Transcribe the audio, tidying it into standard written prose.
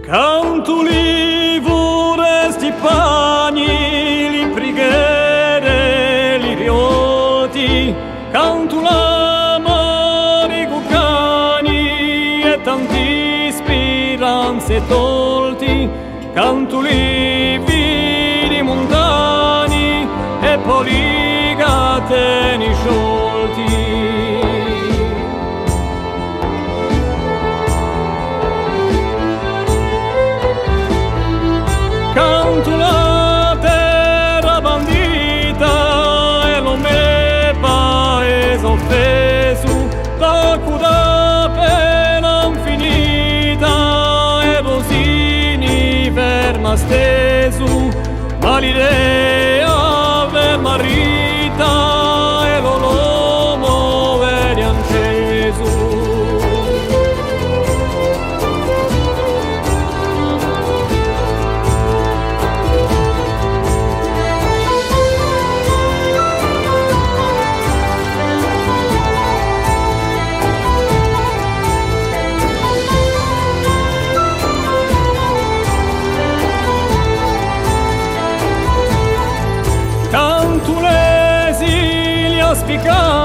Cantuli vorresti pani, li preghere, li rioti, cantula mari cucani e tanti speranze tolti, cantuli vidi montani e poligateni sciolti. Canto la terra bandita e lo me paese offeso, la cura pena infinita e rosini ferma steso, ma l'idea ver marita e lo lomo vedi acceso. Cantulesi li aspicati